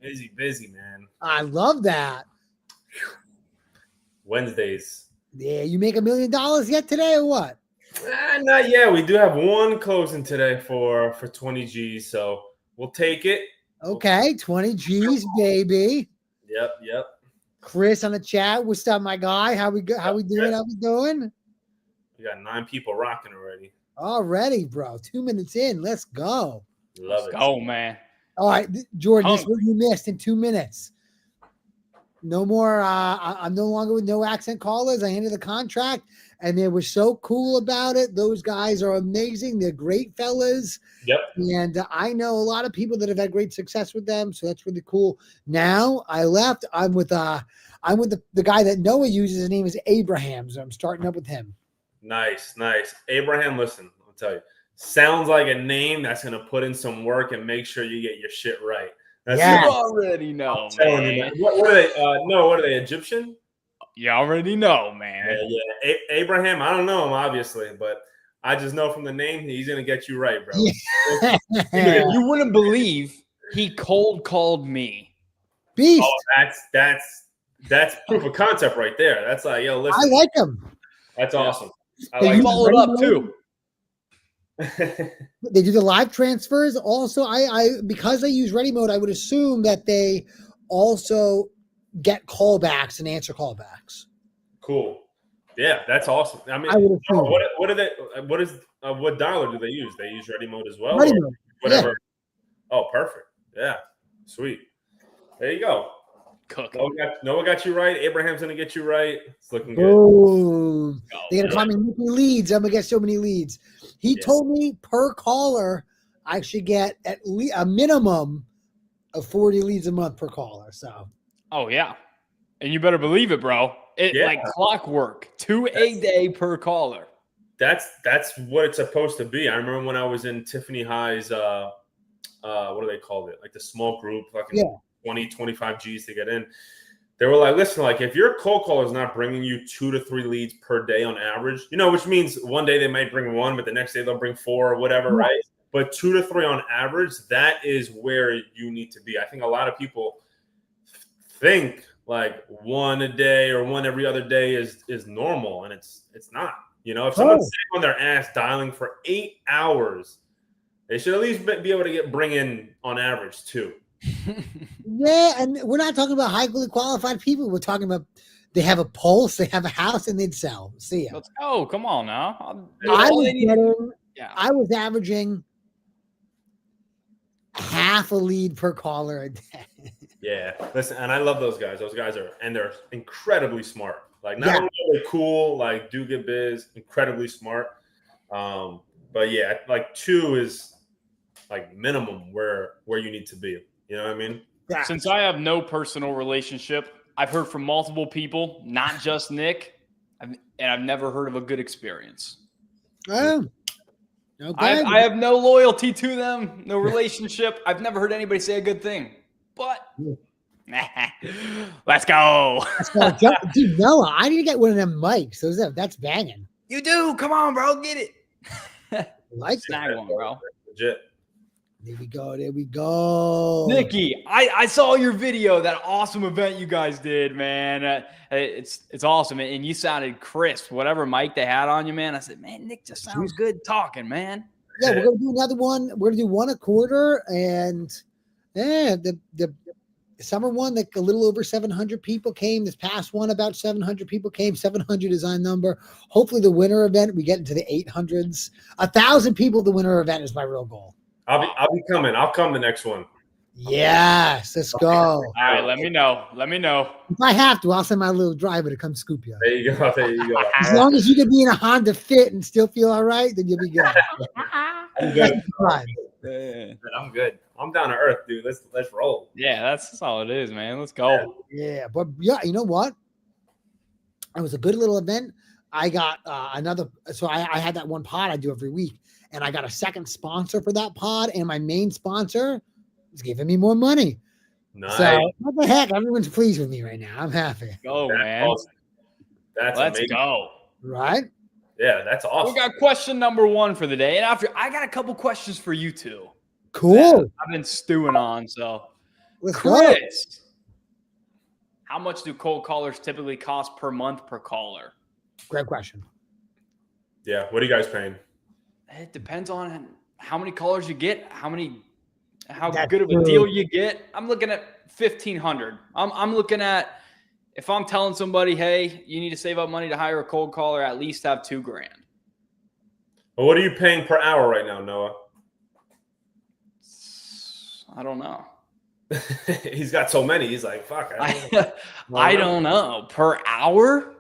Busy, man. I love that. Wednesdays. Yeah, you make $1 million yet today or what? Not yet. We do have one closing today for 20 G's, so we'll take it. Okay, 20 G's, baby. Yep. Chris on the chat. What's up, my guy? How we doing? How we doing? We got 9 people rocking already. Already, bro. 2 minutes in. Let's go. Love it. Oh, man. All right, Jordan, this is what you missed in 2 minutes. No more. I'm no longer with No Accent Callers. I ended the contract, and they were so cool about it. Those guys are amazing. They're great fellas. Yep. And I know a lot of people that have had great success with them, so that's really cool. Now I left. I'm with the guy that Noah uses. His name is Abraham, so I'm starting up with him. Nice. Abraham, listen, I'll tell you. Sounds like a name that's going to put in some work and make sure you get your shit right. You already know, man. What are they? What are they? Egyptian? You already know, man. Yeah. Abraham, I don't know him, obviously, but I just know from the name he's going to get you right, bro. Yeah. You wouldn't believe he cold called me. Beast. Oh, that's proof of concept right there. That's like, yo, listen. I like him. That's awesome. I They like use followed up too. They do the live transfers. Also, I because they use Ready Mode, I would assume that they also get callbacks and answer callbacks. Cool. Yeah, that's awesome. I mean, I would assume. what are they? What dialer do they use? They use Ready Mode as well. Ready Mode. Whatever. Yeah. Oh, perfect. Yeah, sweet. There you go. Cook. Noah got you right. Abraham's gonna get you right. It's looking good. Boom. They're gonna call me Nicky leads. I'm gonna get so many leads. He told me per caller I should get at least a minimum of 40 leads a month per caller. So. Oh yeah, and you better believe it, bro. Like clockwork, 2 a day per caller. That's what it's supposed to be. I remember when I was in Tiffany High's what do they call it? Like the small group, like 20, 25 G's to get in. They were like, listen, like if your cold caller is not bringing you 2 to 3 leads per day on average, which means one day they might bring 1, but the next day they'll bring 4 or whatever, right? But 2 to 3 on average, that is where you need to be. I think a lot of people think like 1 a day or 1 every other day is normal, and it's not. If someone's sitting on their ass dialing for 8 hours, they should at least be able to bring in on average 2. Yeah, and we're not talking about highly qualified people. We're talking about they have a pulse, they have a house, and they'd sell. See ya. Let's go. Come on now. I was averaging half a lead per caller a day. Yeah, listen, and I love those guys. Those guys they're incredibly smart. Like not only are they cool, like do good biz, incredibly smart. But yeah, like 2 is like minimum where you need to be. You know what I mean? Yeah. Since I have no personal relationship, I've heard from multiple people, not just Nick, and I've never heard of a good experience. Oh, okay. I have no loyalty to them, no relationship. I've never heard anybody say a good thing. But let's go. Dude, Noah, I need to get one of them mics. That's banging. You do. Come on, bro. Get it. Like Snag one, bro. Legit. There we go. Nikki, I saw your video, that awesome event you guys did, man. It's awesome. And you sounded crisp. Whatever mic they had on you, man. I said, man, Nick just sounds good talking, man. Yeah, we're going to do another one. We're going to do 1 a quarter. And the summer one, like a little over 700 people came. This past one, about 700 people came. 700 is our number. Hopefully the winter event, we get into the 800s. 1,000 people, the winter event is my real goal. I'll be coming. I'll come the next one. Yes, let's go. All right, let me know. If I have to, I'll send my little driver to come scoop you. There you go. As long as you can be in a Honda Fit and still feel all right, then you'll be good. I'm good. I'm good. I'm down to earth, dude. Let's roll. Yeah, that's all it is, man. Let's go. Yeah, but yeah, you know what? It was a good little event. I got another. So I had that one pod I do every week, and I got a second sponsor for that pod, and my main sponsor is giving me more money. Nice. So what the heck? Everyone's pleased with me right now. I'm happy. Go, man. Awesome. Let's amazing. Go. Right? Yeah, that's awesome. We got question number 1 for the day, and after I got a couple questions for you two. Cool. I've been stewing on, so Let's go. Chris, how much do cold callers typically cost per month per caller? Great question. Yeah. What are you guys paying? It depends on how many callers you get, how That's good of a true. deal you get. I'm looking at 1,500. I'm looking at, if I'm telling somebody, hey, you need to save up money to hire a cold caller, at least have $2,000. Well, what are you paying per hour right now, Noah? I don't know. He's got so many. He's like, fuck. I don't know. Per hour,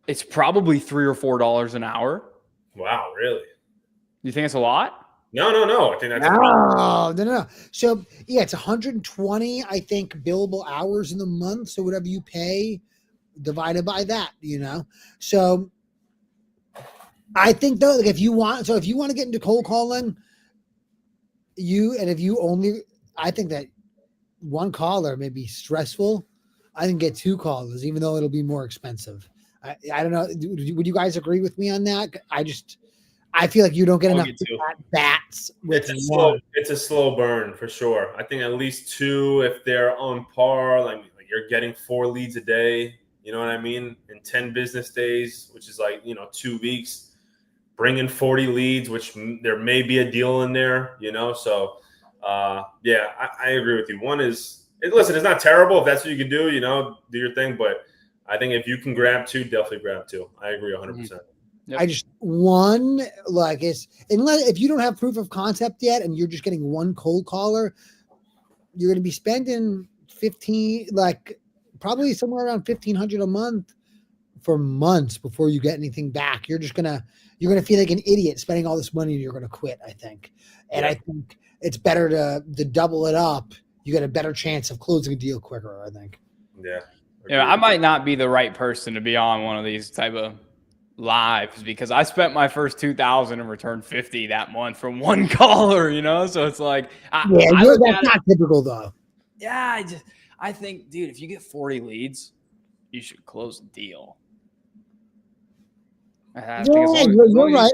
it's probably $3 or $4 an hour. Wow, really? You think it's a lot? No. I think that's No. So yeah, it's 120, I think, billable hours in the month. So whatever you pay divided by that, So I think though, like if you want to get into cold calling, I think that one caller may be stressful. I can get 2 callers, even though it'll be more expensive. I don't know. Would you guys agree with me on that? I feel like you don't get enough bats. It's a slow burn for sure. I think at least 2 if they're on par. Like you're getting 4 leads a day. You know what I mean? In 10 business days, which is 2 weeks. Bring in 40 leads, which there may be a deal in there. So yeah, I agree with you. One is, listen, it's not terrible if that's what you can do. Do your thing, but I think if you can grab 2, definitely grab 2. I agree 100%. Yep. I just unless if you don't have proof of concept yet and you're just getting 1 cold caller, you're going to be spending probably somewhere around $1,500 a month for months before you get anything back. You're going to feel like an idiot spending all this money and you're going to quit, I think. And I think it's better to double it up. You get a better chance of closing a deal quicker, I think. Yeah. I might not be the right person to be on one of these type of lives because I spent my first 2,000 and returned 50 that month from 1 caller, so it's like, that's not typical though. Yeah. I think, dude, if you get 40 leads, you should close the deal. You're right.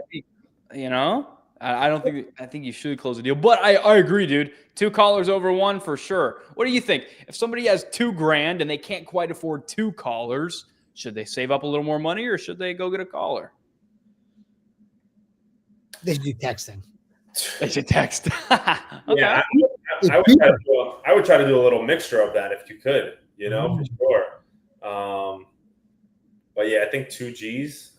I think you should close the deal, but I agree, dude. 2 callers over 1 for sure. What do you think? If somebody has $2,000 and they can't quite afford 2 callers, should they save up a little more money or should they go get a caller? They should do texting. They should text. Okay. Yeah, I would try to do a little mixture of that if you could, for sure. But yeah, I think 2 Gs,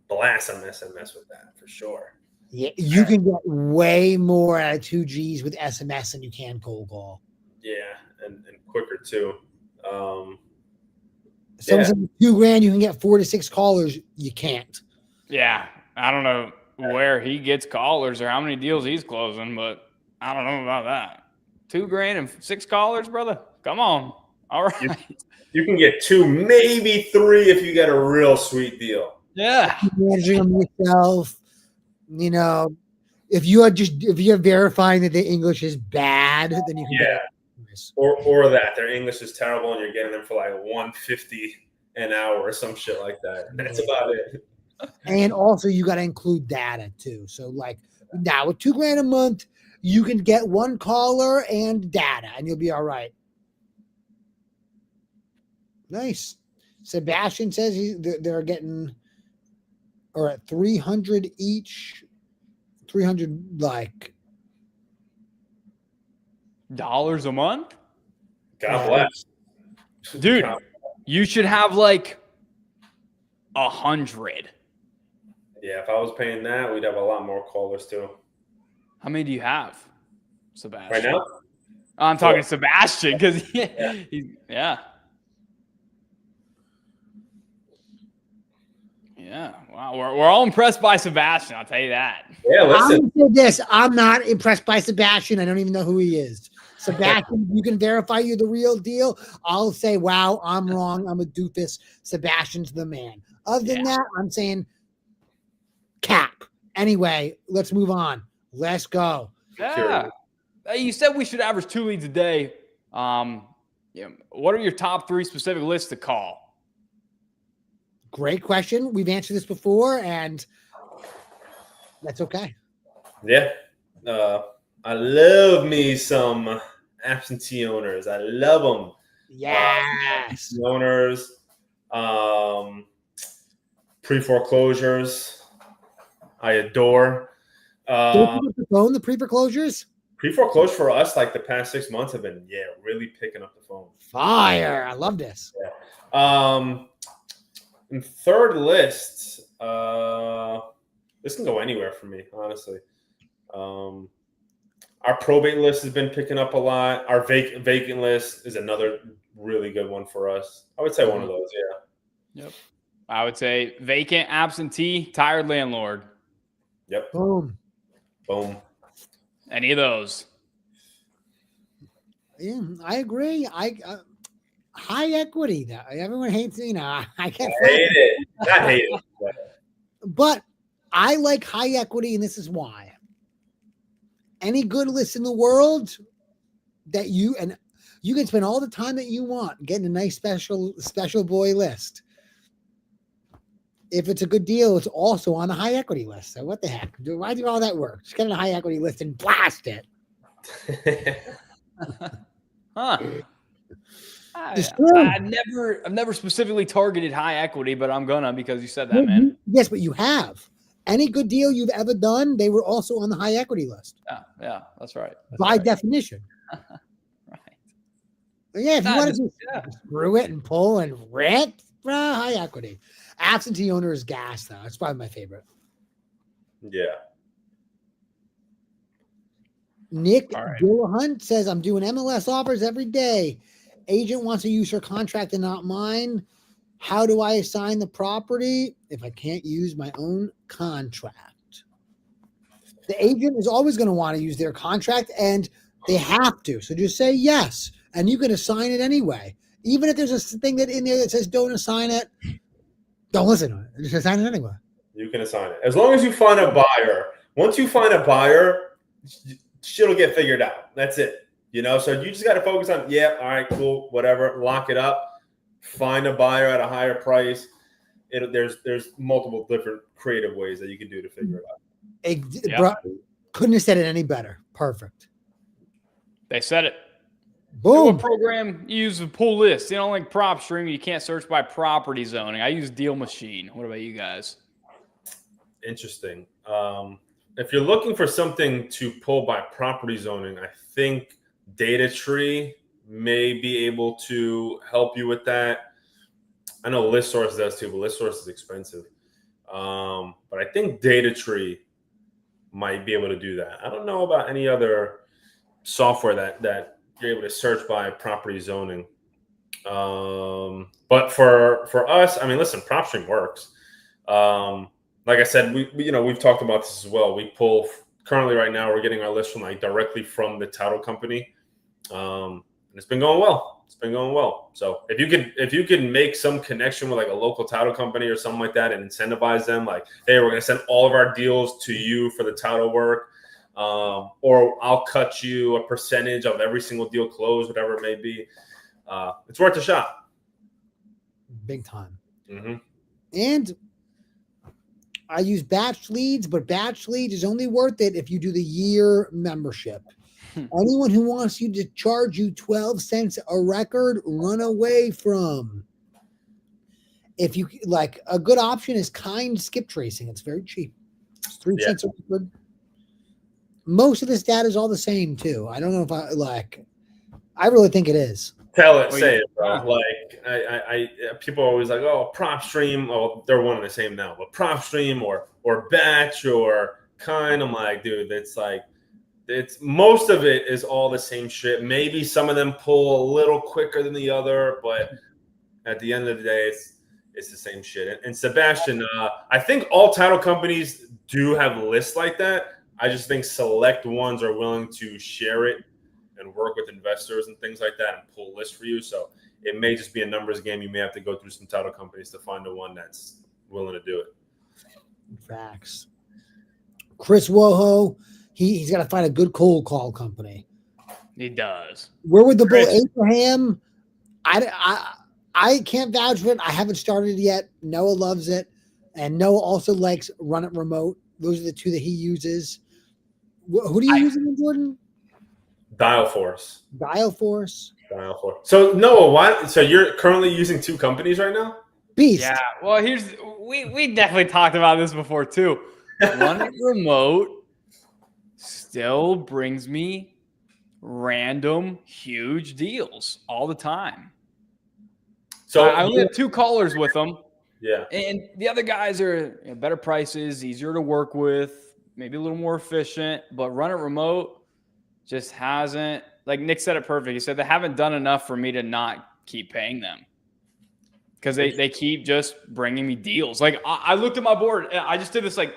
blast some SMS with that for sure. Yeah, you can get way more out of 2 Gs with SMS than you can cold call. Yeah, and quicker too. Someone said $2,000, you can get 4 to 6 callers. You can't. Yeah, I don't know where he gets callers or how many deals he's closing, but I don't know about that. $2,000 and 6 callers, brother. Come on. All right. You can get 2, maybe 3 if you get a real sweet deal. Yeah. Managing them yourself. If you're verifying that the English is bad, then you can get or that their English is terrible and you're getting them for like $150 an hour or some shit like that. That's about it. And also you got to include data too. So now with $2,000 a month, you can get 1 caller and data and you'll be all right. Nice. Sebastian says they're getting or at 300 each, 300 dollars a month. God bless, dude. You should have 100. Yeah, if I was paying that, we'd have a lot more callers too. How many do you have, Sebastian? Right now? I'm talking Sebastian because Yeah. Wow. We're all impressed by Sebastian. I'll tell you that. Yeah, listen. I'm not impressed by Sebastian. I don't even know who he is. Sebastian, you can verify you're the real deal. I'll say, wow, I'm wrong. I'm a doofus. Sebastian's the man. Other than that, I'm saying cap. Anyway, let's move on. Let's go. Yeah. You said we should average 2 leads a day. What are your top 3 specific lists to call? Great question. We've answered this before, and that's okay. Yeah. I love me some absentee owners. I love them. Yes. Owners, pre-foreclosures, I adore. The pre-foreclosures? Pre-foreclosure for us, like the past 6 months, have been really picking up the phone. Fire! I love this. Yeah. In third list, this can go anywhere for me, honestly. Our probate list has been picking up a lot. Our vacant list is another really good one for us. I would say one of those, yeah. Yep. I would say vacant, absentee, tired landlord. Yep. Boom. Any of those? Yeah, I agree. High equity though. Everyone hates, I can't hate it. I hate it. But I like high equity, and this is why. Any good list in the world that you can spend all the time that you want getting a nice special boy list. If it's a good deal, it's also on the high equity list. So what the heck? Why do all that work? Just get on a high equity list and blast it. Huh. I've never specifically targeted high equity, but I'm gonna because you said that, man. Yes, but you have. Any good deal you've ever done, they were also on the high equity list. Yeah, that's right. By definition. Right. Yeah, if you want to screw it and pull and rip, high equity. Absentee owner is gas, though. It's probably my favorite. Yeah. Nick Dillahunt says, I'm doing MLS offers every day. Agent wants to use her contract and not mine. How do I assign the property if I can't use my own contract? The agent is always going to want to use their contract, and they have to. So just say yes, and you can assign it anyway. Even if there's a thing in there that says don't assign it, don't listen to it. Just assign it anyway. You can assign it. As long as you find a buyer. Once you find a buyer, shit'll get figured out. That's it. So you just got to focus on, all right, cool, whatever, lock it up, find a buyer at a higher price. There's multiple different creative ways that you can do to figure it out. Couldn't have said it any better. Perfect. They said it. Boom. What program you use to pull lists? You don't like PropStream. You can't search by property zoning. I use Deal Machine. What about you guys? Interesting. If you're looking for something to pull by property zoning, I think Data Tree may be able to help you with that. I know List Source does too, but List Source is expensive. But I think Data Tree might be able to do that. I don't know about any other software that you're able to search by property zoning. But for us, I mean, listen, PropStream works. Like I said, we've talked about this as well. We pull currently right now, we're getting our list from directly from the title company. And it's been going well. So if you could make some connection with a local title company or something like that and incentivize them, hey, we're going to send all of our deals to you for the title work. Or I'll cut you a percentage of every single deal closed, whatever it may be. It's worth a shot. Big time. Mm-hmm. And I use batch leads, but batch leads is only worth it if you do the year membership. Anyone who wants you to charge you 12 cents a record, run away from. If you a good option is Kind skip tracing. It's very cheap. It's 3 cents a record. Most of this data is all the same too. I don't know if I really think it is. Say it, bro. I people are always oh, PropStream. Oh, they're one and the same now. But PropStream or Batch or Kind. I'm dude, it's most of it is all the same shit. Maybe some of them pull a little quicker than the other, but at the end of the day, it's the same shit. And Sebastian, I think all title companies do have lists like that. I just think select ones are willing to share it and work with investors and things like that and pull lists for you. So it may just be a numbers game. You may have to go through some title companies to find the one that's willing to do it. Facts. Chris Woho, he's got to find a good cold call company. He does. Where would the bull Abraham? I can't vouch for it. I haven't started it yet. Noah loves it. And Noah also likes Run It Remote. Those are the two that he uses. Who do you use again, Jordan? Dial Force. Dial Force. So Noah, why? So you're currently using 2 companies right now? Beast. Yeah. Well, we definitely talked about this before too. Running remote still brings me random huge deals all the time. So I only have 2 callers with them. Yeah. And the other guys are better prices, easier to work with, maybe a little more efficient, but Run It Remote just hasn't, like Nick said it perfect. He said they haven't done enough for me to not keep paying them because they keep just bringing me deals. Like I looked at my board. I just did this, like,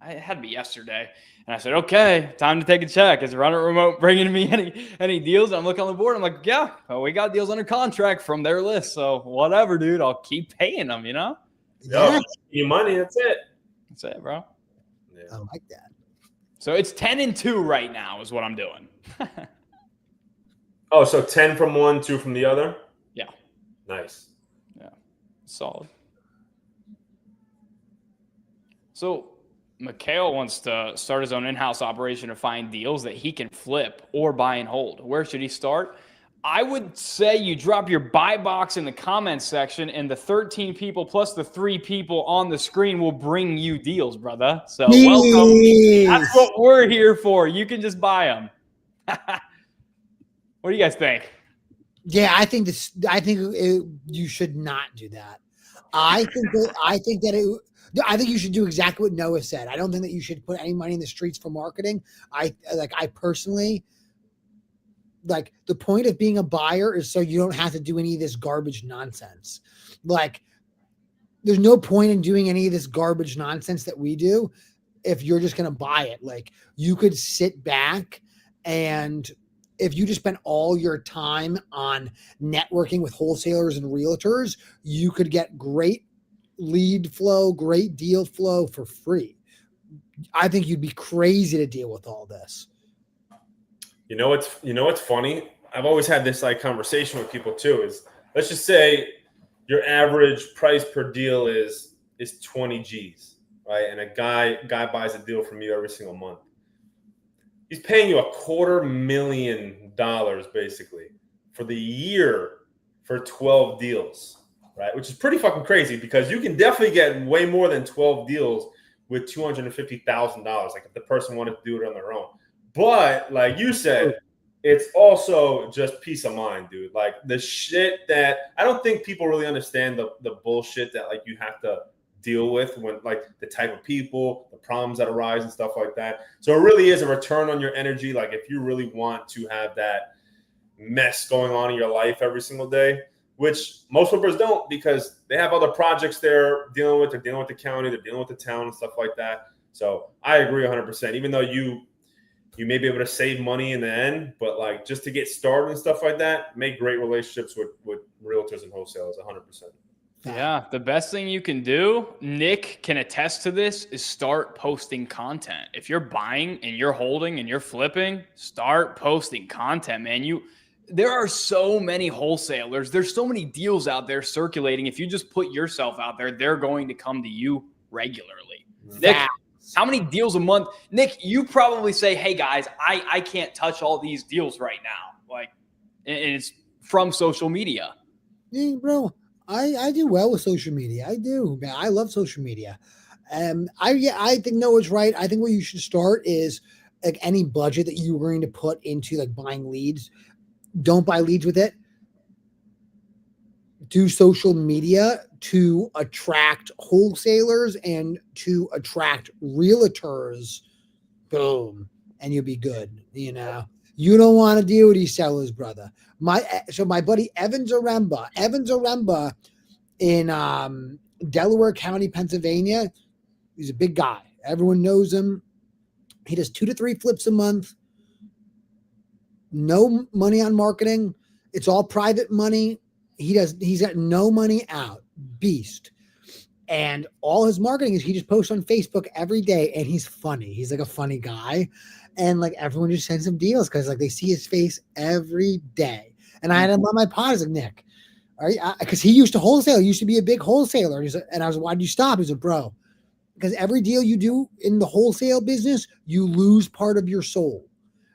it had to be yesterday. And I said, okay, time to take a check. Is Run It Remote bringing me any deals? And I'm looking on the board. I'm like, yeah, well, we got deals under contract from their list. So whatever, dude, I'll keep paying them, you know? Yeah. Your money, that's it. That's it, bro. Yeah. I like that. So it's 10-2 right now is what I'm doing. Oh, so 10 from one, 2 from the other? Yeah. Nice. Yeah. Solid. So Mikhail wants to start his own in-house operation to find deals that he can flip or buy and hold. Where should he start? I would say you drop your buy box in the comments section, and the 13 people plus the 3 people on the screen will bring you deals, brother. So welcome. That's what we're here for. You can just buy them. What do you guys think? Yeah, I think you should not do that. I think you should do exactly what Noah said. I don't think that you should put any money in the streets for marketing. I personally, like, the point of being a buyer is so you don't have to do any of this garbage nonsense. Like, there's no point in doing any of this garbage nonsense that we do if you're just going to buy it. Like, you could sit back, and if you just spent all your time on networking with wholesalers and realtors, you could get great lead flow, great deal flow for free. I think you'd be crazy to deal with all this. You know what's funny? I've always had this like conversation with people too. Is let's just say your average price per deal is 20 G's, right? And a guy buys a deal from you every single month. He's paying you $250,000 basically for the year for 12 deals, right? Which is pretty fucking crazy because you can definitely get way more than 12 deals with $250,000. Like if the person wanted to do it on their own. But like you said, it's also just peace of mind, dude. Like the shit that I don't think people really understand the bullshit that like you have to deal with when like the type of people, the problems that arise and stuff like that. So it really is a return on your energy. Like if you really want to have that mess going on in your life every single day, which most flippers don't because they have other projects they're dealing with. They're dealing with the county, they're dealing with the town and stuff like that. So I agree 100%. Even though you may be able to save money in the end, but like just to get started and stuff like that, make great relationships with realtors and wholesalers 100%. Yeah, the best thing you can do, Nick can attest to this, is start posting content. If you're buying and you're holding and you're flipping, start posting content, man. There are so many wholesalers. There's so many deals out there circulating. If you just put yourself out there, they're going to come to you regularly. Nick, how many deals a month? Nick, you probably say, hey, guys, I can't touch all these deals right now. Like, and it's from social media. Yeah, bro, I do well with social media. I do, man. I love social media. I think Noah's right. I think what you should start is like any budget that you're going to put into like buying leads. Don't buy leads with it. Do social media to attract wholesalers and to attract realtors. Boom. And you'll be good. You know, you don't want to deal with these sellers, brother. My buddy Evan Zaremba in Delaware County, Pennsylvania. He's a big guy. Everyone knows him. He does 2 to 3 flips a month. No money on marketing. It's all private money. He's got no money out. Beast. And all his marketing is he just posts on Facebook every day, and he's funny. He's like a funny guy. And like everyone just sends him deals because like they see his face every day. And I had him on my pod. I was like, Nick, all right, because he used to wholesale. He used to be a big wholesaler. And I was like, why did you stop? He's like, bro, because every deal you do in the wholesale business, you lose part of your soul.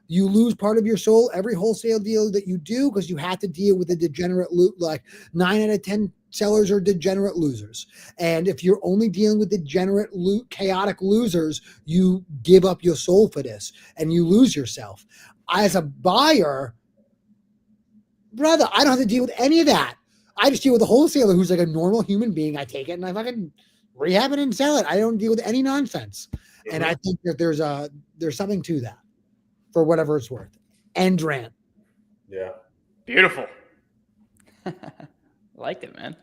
You lose part of your soul every wholesale deal that you do because you have to deal with a degenerate loot. Like 9 out of 10 sellers are degenerate losers. And if you're only dealing with degenerate chaotic losers, you give up your soul for this and you lose yourself. As a buyer, brother, I don't have to deal with any of that. I just deal with a wholesaler who's like a normal human being. I take it and I fucking rehab it and sell it. I don't deal with any nonsense. And I think that there's something to that for whatever it's worth. End rant. Yeah. Beautiful. Liked it, man.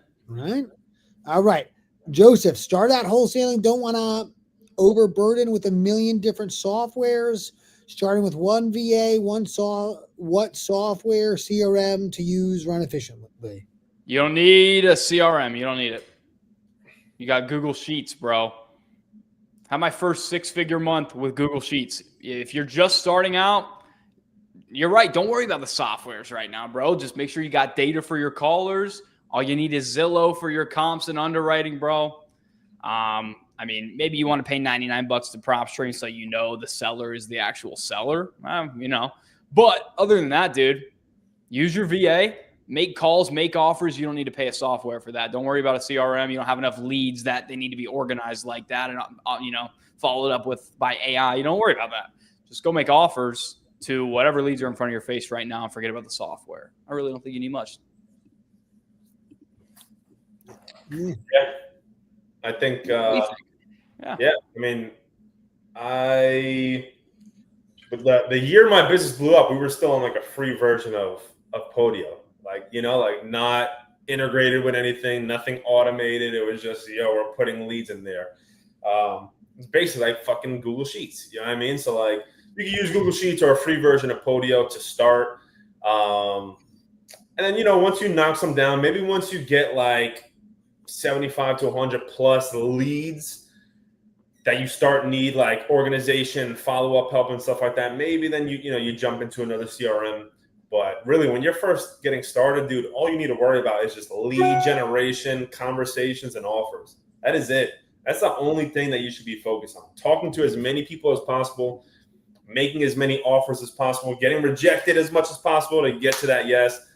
All right. Joseph, start out wholesaling. Don't want to overburden with a million different softwares. Starting with one VA, what software, CRM to use, run efficiently. You don't need a CRM. You don't need it. You got Google Sheets, bro. Had my first 6-figure month with Google Sheets. If you're just starting out, you're right. Don't worry about the softwares right now, bro. Just make sure you got data for your callers. All you need is Zillow for your comps and underwriting, bro. I mean, maybe you want to pay $99 to PropStream so you know the seller is the actual seller, But other than that, dude, use your VA, make calls, make offers. You don't need to pay a software for that. Don't worry about a CRM. You don't have enough leads that they need to be organized like that and, followed up with by AI. You don't worry about that. Just go make offers to whatever leads are in front of your face right now and forget about the software. I really don't think you need much. Yeah. I think, yeah. I mean, the year my business blew up, we were still on like a free version of Podio, like not integrated with anything, nothing automated. It was just we're putting leads in there. It's basically like fucking Google Sheets. You know what I mean? So like you can use Google Sheets or a free version of Podio to start, and then once you knock some down, maybe once you get like 75 to 100 plus leads that you start need like organization, follow-up help and stuff like that, maybe then you jump into another CRM. But really, when you're first getting started, dude, all you need to worry about is just lead generation, conversations, and offers. That is it. That's the only thing that you should be focused on. Talking to as many people as possible, making as many offers as possible, getting rejected as much as possible to get to that yes.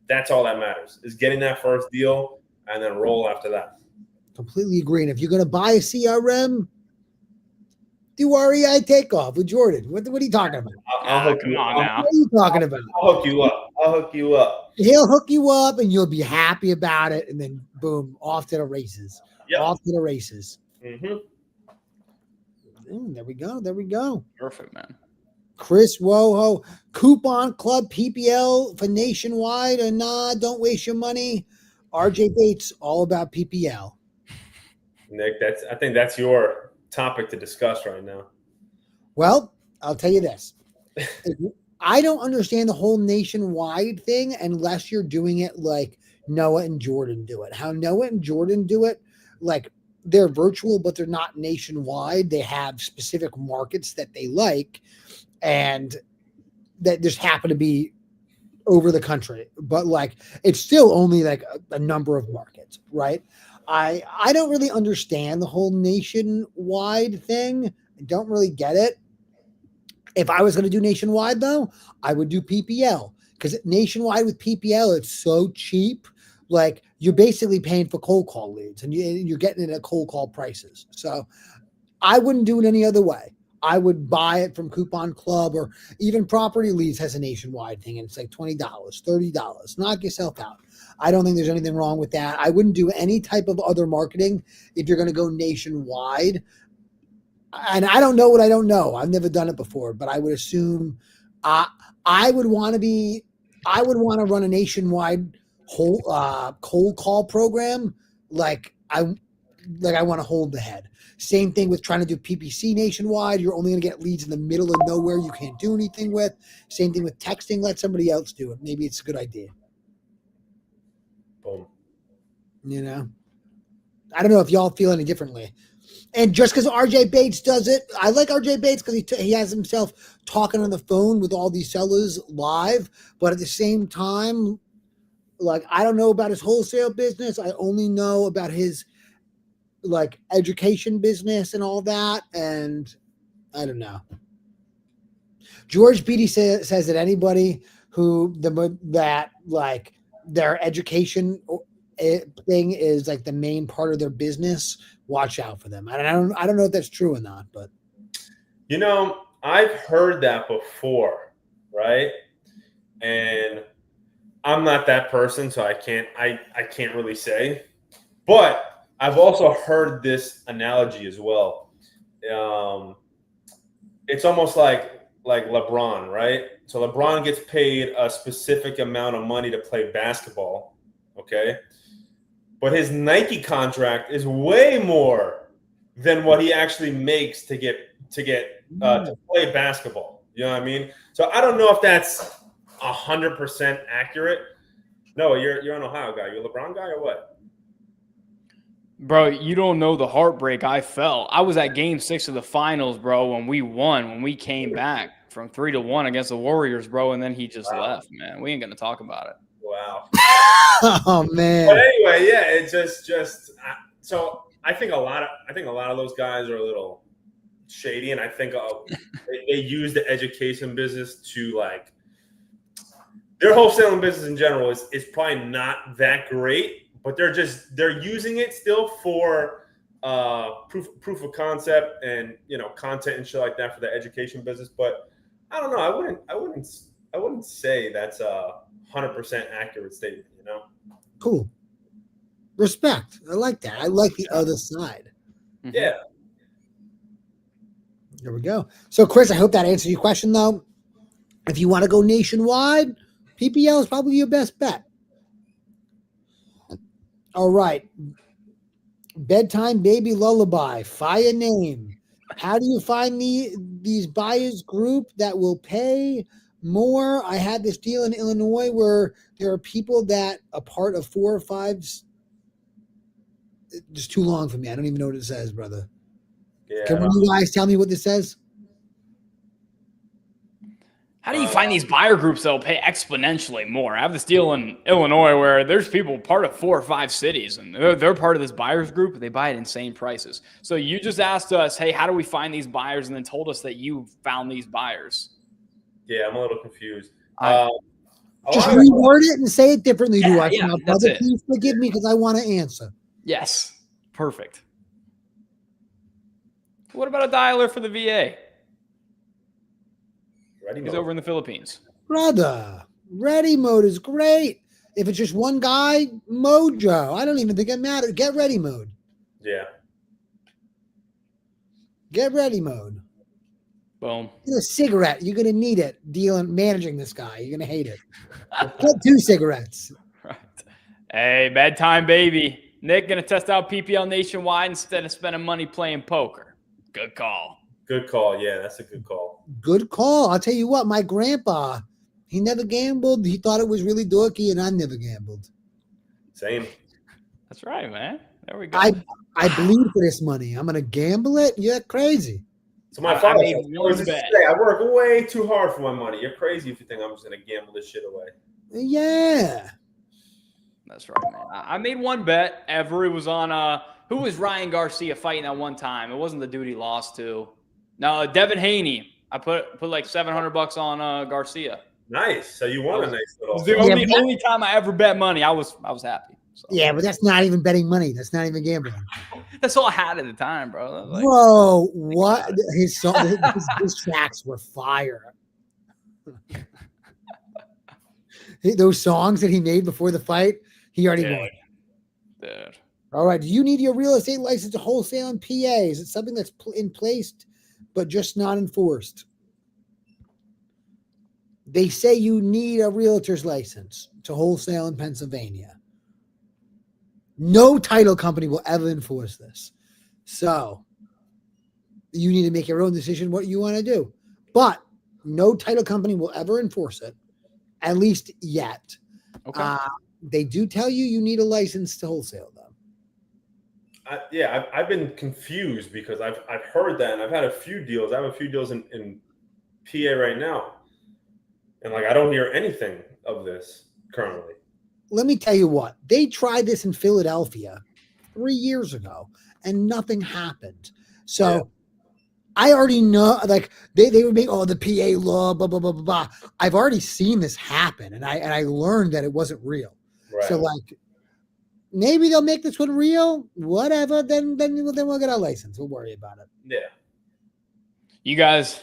That's all that matters, is getting that first deal and then roll after that. Completely agree. And if you're going to buy a CRM, do REI takeoff with Jordan. What are you talking about? I'll hook you up. What are you talking about? I'll hook you up. He'll hook you up and you'll be happy about it. And then boom, off to the races. Yep. Off to the races. Mm-hmm. There we go. Perfect, man. Chris Woho, Coupon Club PPL for nationwide, and don't waste your money. RJ Bates, all about PPL. Nick, I think that's your topic to discuss right now. Well, I'll tell you this. I don't understand the whole nationwide thing unless you're doing it like Noah and Jordan do it. How Noah and Jordan do it, like they're virtual, but they're not nationwide. They have specific markets that they like and that just happen to be over the country, but like it's still only like a number of markets, right? I don't really understand the whole nationwide thing. I don't really get it. If I was going to do nationwide though, I would do PPL because nationwide with PPL, it's so cheap. Like you're basically paying for cold call leads and you're getting it at cold call prices. So I wouldn't do it any other way. I would buy it from Coupon Club or even Property Leads has a nationwide thing and it's like $20, $30. Knock yourself out. I don't think there's anything wrong with that. I wouldn't do any type of other marketing if you're going to go nationwide. And I don't know what I don't know. I've never done it before, but I would assume I would want to run a nationwide whole cold call program. Like I want to hold the head. Same thing with trying to do PPC nationwide. You're only going to get leads in the middle of nowhere you can't do anything with. Same thing with texting. Let somebody else do it. Maybe it's a good idea. Boom. I don't know if y'all feel any differently. And just because RJ Bates does it, I like RJ Bates because he has himself talking on the phone with all these sellers live. But at the same time, like I don't know about his wholesale business. I only know about his like education business and all that. And I don't know. George Beatty says that anybody who like their education thing is like the main part of their business, watch out for them. I don't know if that's true or not, but I've heard that before, right? And I'm not that person, so I can't really say. But I've also heard this analogy as well. It's almost like LeBron, right? So LeBron gets paid a specific amount of money to play basketball, okay? But his Nike contract is way more than what he actually makes to play basketball. You know what I mean? So I don't know if that's 100% accurate. No, you're an Ohio guy. You're a LeBron guy or what? Bro, you don't know the heartbreak I felt. I was at game 6 of the finals, bro, when we won, when we came back from 3-1 against the Warriors, bro, and then he just left, man. We ain't going to talk about it. Wow. Oh, man. But anyway, yeah, it's just so I think a lot of those guys are a little shady, and I think they use the education business to like their wholesaling business in general is probably not that great. But they're using it still for proof of concept and content and shit like that for the education business. But I don't know. I wouldn't say that's a 100% accurate statement. Cool. Respect. I like that. I like the other side. Yeah. There we go. So, Chris, I hope that answers your question. Though, if you want to go nationwide, PPL is probably your best bet. All right. Bedtime Baby Lullaby. Fire name. How do you find these buyers group that will pay more? I had this deal in Illinois where there are people that are part of 4 or 5. It's just too long for me. I don't even know what it says, brother. Yeah. Can one of you guys tell me what this says? How do you find these buyer groups that will pay exponentially more? I have this deal in Illinois where there's people part of 4 or 5 cities, and they're part of this buyers group. They buy at insane prices. So you just asked us, hey, how do we find these buyers? And then told us that you found these buyers. Yeah, I'm a little confused. Just reword it and say it differently to us. Yeah, Now, that's brother, it. please forgive me because I want to answer. Yes. Perfect. What about a dialer for the VA? He's over in the Philippines. Brother, ready mode is great. If it's just one guy, Mojo. I don't even think it matters. Get ready mode. Yeah. Get ready mode. Boom. Get a cigarette. You're going to need it managing this guy. You're going to hate it. Get 2 cigarettes. Right. Hey, bedtime baby. Nick going to test out PPL nationwide instead of spending money playing poker. Good call. Good call. Yeah, that's a good call. Good call. I'll tell you what, my grandpa, he never gambled. He thought it was really dorky, and I never gambled. Same. That's right, man. There we go. I bleed for this money. I'm going to gamble it? You're crazy. So my father always bet. I work way too hard for my money. You're crazy if you think I'm just going to gamble this shit away. Yeah. That's right, man. I made one bet ever. It was on who was Ryan Garcia fighting that one time? It wasn't the dude he lost to. No, Devin Haney. I put like $700 on Garcia. Nice. So you won a nice little. It was the only time I ever bet money. I was happy. So. Yeah, but that's not even betting money. That's not even gambling. That's all I had at the time, bro. Like, bro, what? His tracks were fire. Those songs that he made before the fight, he already won. Dude. All right. Do you need your real estate license to wholesale in PA? Is it something that's in place but just not enforced? They say you need a realtor's license to wholesale in Pennsylvania. No title company will ever enforce this. So you need to make your own decision what you want to do. But no title company will ever enforce it, at least yet. Okay. They do tell you need a license to wholesale, though. I've been confused because I've heard that, and I've had a few deals. I have a few deals in PA right now, and like I don't hear anything of this currently. Let me tell you what. They tried this in Philadelphia 3 years ago, and nothing happened. So I already know, like they would make the PA law, blah blah blah blah blah. I've already seen this happen, and I learned that it wasn't real. Right. So like, maybe they'll make this one real. Whatever. Then we'll get our license. We'll worry about it. Yeah. You guys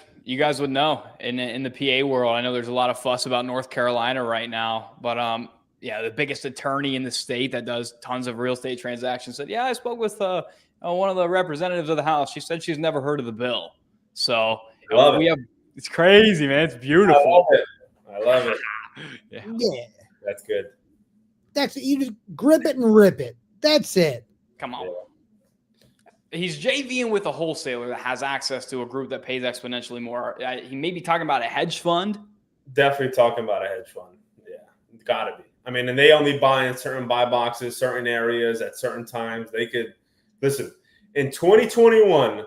would know in the PA world. I know there's a lot of fuss about North Carolina right now, but yeah, the biggest attorney in the state that does tons of real estate transactions said, yeah, I spoke with one of the representatives of the House. She said she's never heard of the bill. So it's crazy, man. It's beautiful. I love it. Yeah. That's good. That's it. You just grip it and rip it. That's it. Come on. He's JVing with a wholesaler that has access to a group that pays exponentially more. He may be talking about a hedge fund. Definitely talking about a hedge fund. Yeah, gotta be. I mean, and they only buy in certain buy boxes, certain areas at certain times. They could listen. In 2021,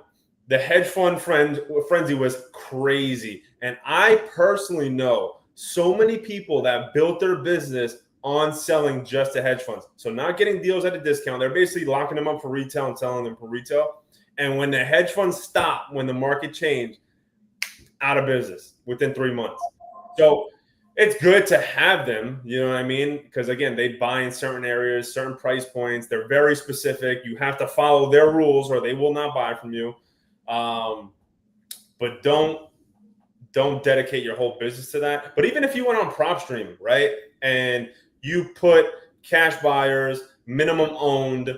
the hedge fund frenzy was crazy, and I personally know so many people that built their business on selling just to hedge funds. So not getting deals at a discount. They're basically locking them up for retail and selling them for retail. And when the hedge funds stopped, when the market changed, out of business within 3 months. So it's good to have them, you know what I mean? Because again, they buy in certain areas, certain price points. They're very specific. You have to follow their rules or they will not buy from you. But don't dedicate your whole business to that. But even if you went on PropStream, right? And you put cash buyers, minimum owned,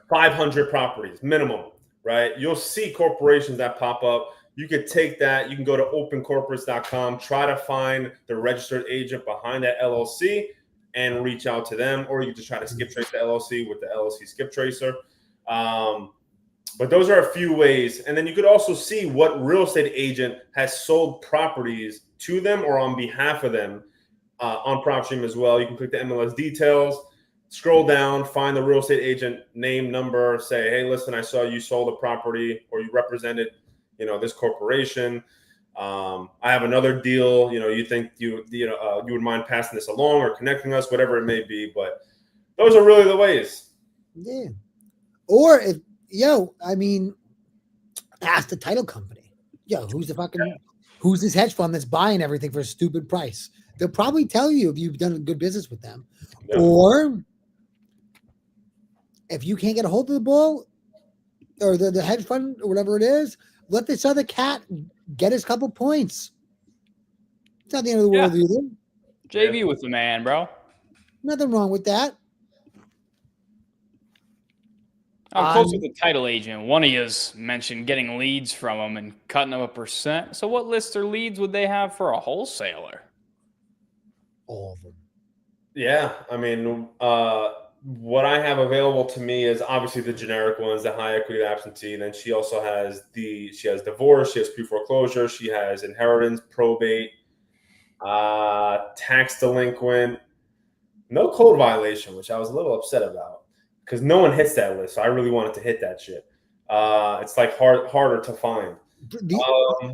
500 properties, minimum, right? You'll see corporations that pop up. You could take that. You can go to opencorporates.com, try to find the registered agent behind that LLC and reach out to them. Or you can just try to skip trace the LLC with the LLC skip tracer. But those are a few ways. And then you could also see what real estate agent has sold properties to them or on behalf of them. On PropStream as well. You can click the MLS details, scroll down, find the real estate agent name, number, say, hey, listen, I saw you sold a property or you represented, this corporation. I have another deal. You think you would mind passing this along or connecting us, whatever it may be. But those are really the ways. Yeah. Or ask the title company. Who's this hedge fund that's buying everything for a stupid price? They'll probably tell you if you've done good business with them. Yeah. Or if you can't get a hold of the bull or the hedge fund or whatever it is, let this other cat get his couple points. It's not the end of the world either. JV with the man, bro. Nothing wrong with that. I'm close with the title agent. One of yous mentioned getting leads from them and cutting them a percent. So what lists or leads would they have for a wholesaler? All of them. Yeah, I mean, what I have available to me is obviously the generic ones, the high equity absentee. Then she also has divorce, she has pre-foreclosure, she has inheritance, probate, tax delinquent, no code violation, which I was a little upset about because no one hits that list. So I really wanted to hit that shit. It's like harder to find.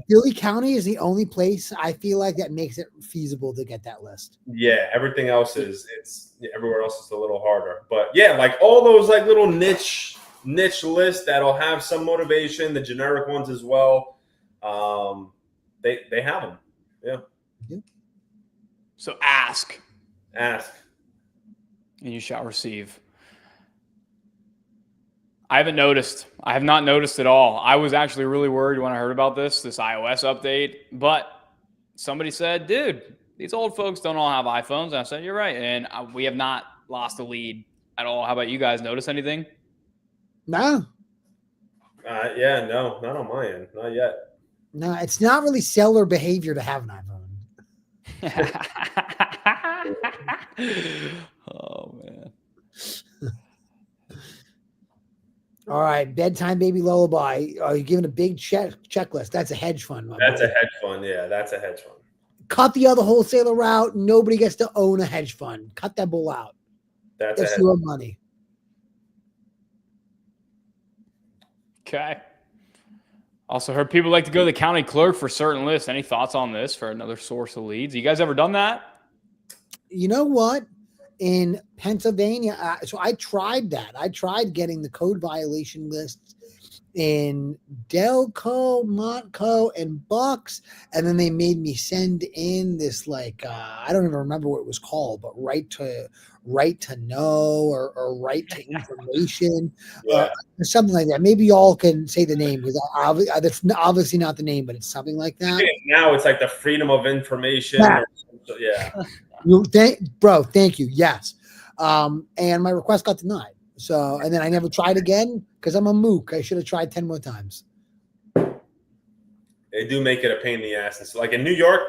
Philly County is the only place I feel like that makes it feasible to get that list. Yeah, everything else everywhere else is a little harder. But yeah, like all those like little niche lists that'll have some motivation, the generic ones as well. They have them. Yeah. So ask. And you shall receive. I have not noticed at all. I was actually really worried when I heard about this iOS update, but somebody said, dude, these old folks don't all have iPhones. And I said, you're right. And we have not lost a lead at all. How about you guys? Notice anything? No. No, not on my end. Not yet. No, it's not really seller behavior to have an iPhone. Oh, man. All right, bedtime baby lullaby. Are you giving a big checklist? That's a hedge fund. That's a hedge fund. Yeah, that's a hedge fund. Cut the other wholesaler out. Nobody gets to own a hedge fund. Cut that bull out. That's your money. Okay. Also heard people like to go to the county clerk for certain lists. Any thoughts on this for another source of leads? You guys ever done that? You know what? In Pennsylvania, so I tried that. I tried getting the code violation lists in Delco, Montco, and Bucks, and then they made me send in this I don't even remember what it was called, but right to know or right to information or something like that. Maybe y'all can say the name because that's obviously not the name, but it's something like that. Now it's like the freedom of information. Thank you. Yes. And my request got denied. So, and then I never tried again because I'm a mook. I should have tried 10 more times. They do make it a pain in the ass. It's like in New York,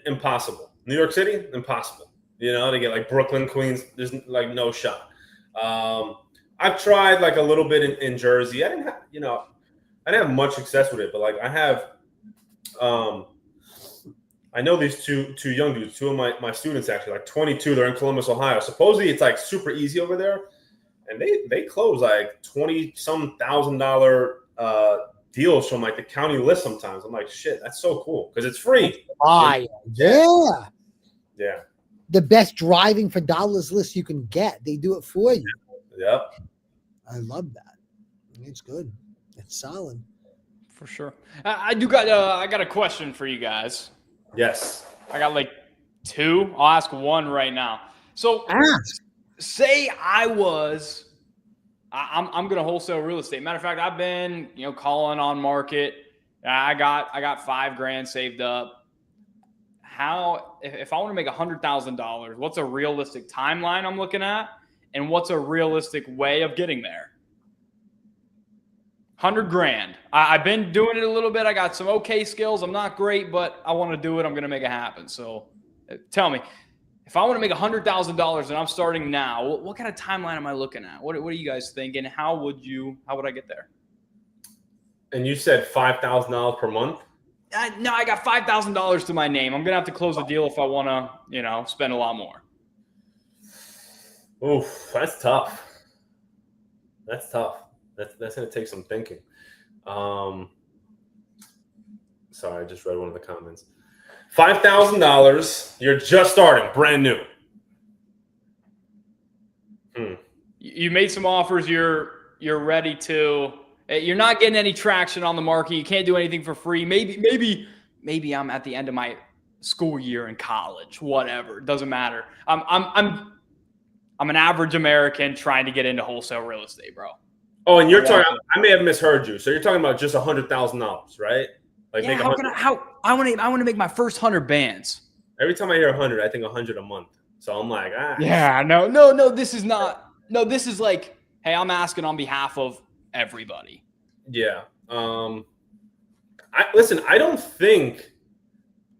impossible. New York City, impossible. To get like Brooklyn, Queens, there's like no shot. I've tried like a little bit in Jersey. I didn't have much success with it, but like I have, I know these two young dudes, two of my students actually, like 22, they're in Columbus, Ohio. Supposedly it's like super easy over there. And they close like $20-some thousand deals from like the county list sometimes. I'm like, shit, that's so cool because it's free. Yeah. Yeah. The best driving for dollars list you can get. They do it for you. Yep. I love that. It's good. It's solid. For sure. I got a question for you guys. Yes. I got like two. I'll ask one right now. So ask. Say I'm going to wholesale real estate. Matter of fact, I've been, calling on market. I got $5,000 saved up. How, if I want to make $100,000, what's a realistic timeline I'm looking at? And what's a realistic way of getting there? $100,000. I've been doing it a little bit. I got some okay skills. I'm not great, but I want to do it. I'm going to make it happen. So tell me, if I want to make $100,000 and I'm starting now, what kind of timeline am I looking at? What are you guys thinking? How would I get there? And you said $5,000 per month? No, I got $5,000 to my name. I'm going to have to close the deal if I want to, spend a lot more. Oof, that's tough. That's tough. That's going to take some thinking. Sorry, I just read one of the comments. $5,000, you're just starting, brand new. You made some offers, you're ready to, you're not getting any traction on the market. You can't do anything for free. Maybe I'm at the end of my school year in college, whatever. It doesn't matter. I'm an average American trying to get into wholesale real estate, bro. Oh, and you're talking, I may have misheard you. So you're talking about just $100,000, right? Like yeah, I want to make my first 100 bands. Every time I hear 100, I think 100 a month. So I'm like, yeah, no, this is not. No, this is like, hey, I'm asking on behalf of everybody. Yeah. Listen, I don't think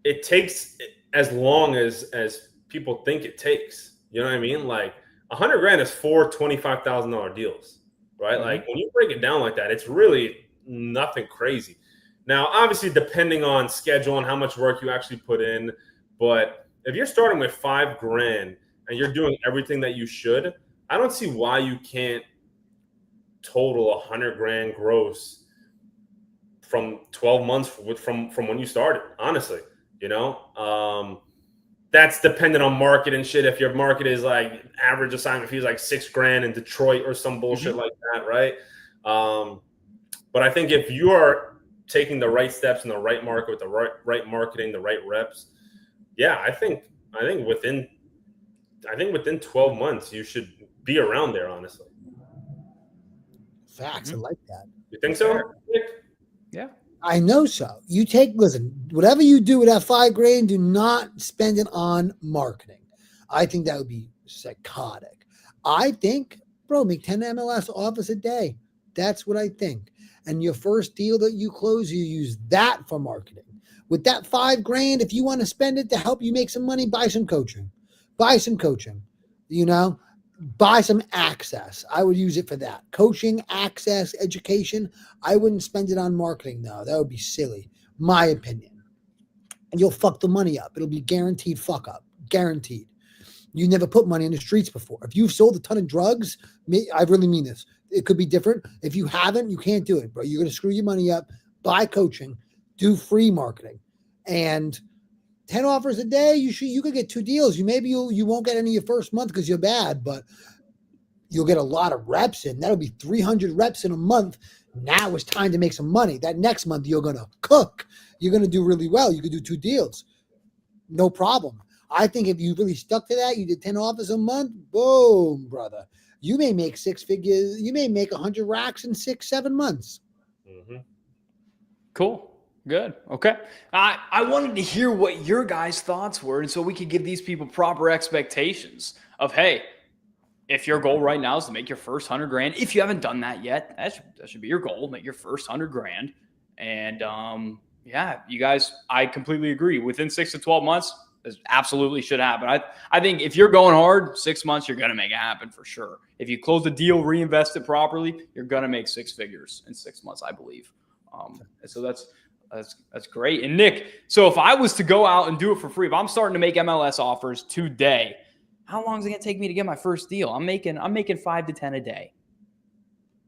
it takes as long as people think it takes. You know what I mean? Like $100,000 is 4 $25,000 deals, right? Mm-hmm. Like when you break it down like that, it's really nothing crazy. Now, obviously, depending on schedule and how much work you actually put in, but if you're starting with $5,000 and you're doing everything that you should, I don't see why you can't total $100,000 gross from 12 months from when you started. Honestly, that's dependent on market and shit. If your market is like average assignment fee is like $6,000 in Detroit or some bullshit like that, right? But I think if you are taking the right steps in the right market with the right marketing, the right reps, yeah, I think within 12 months you should be around there. Honestly, facts. I like that. You think so? Yeah, I know so. Listen, whatever you do with that $5,000, do not spend it on marketing. I think that would be psychotic. I think, bro, make 10 MLS offers a day. That's what I think. And your first deal that you close, you use that for marketing. With that $5,000, if you want to spend it to help you make some money, buy some coaching. Buy some access. I would use it for that. Coaching, access, education. I wouldn't spend it on marketing, though. That would be silly. My opinion. And you'll fuck the money up. It'll be guaranteed fuck up. Guaranteed. You never put money in the streets before. If you've sold a ton of drugs, I really mean this. It could be different. If you haven't, you can't do it, bro. You're going to screw your money up. Buy coaching. Do free marketing. And 10 offers a day, you could get 2 deals. You won't get any your first month because you're bad, but you'll get a lot of reps in. That'll be 300 reps in a month. Now it's time to make some money. That next month you're going to cook. You're going to do really well. You could do 2 deals. No problem. I think if you really stuck to that, you did 10 offers a month, boom, brother. You may make 6 figures. You may make 100 racks in 6-7 months. Mm-hmm. Cool. Good. Okay. I wanted to hear what your guys' thoughts were, and so we could give these people proper expectations of, hey, if your goal right now is to make your first 100 grand, if you haven't done that yet, that should be your goal, make your first 100 grand. And yeah, you guys, I completely agree. Within 6 to 12 months, this absolutely should happen. I think if you're going hard, 6 months, you're going to make it happen for sure. If you close the deal, reinvest it properly, you're going to make 6 figures in 6 months, I believe. So that's great. And Nick, so if I was to go out and do it for free, if I'm starting to make MLS offers today, how long is it going to take me to get my first deal? I'm making 5 to 10 a day.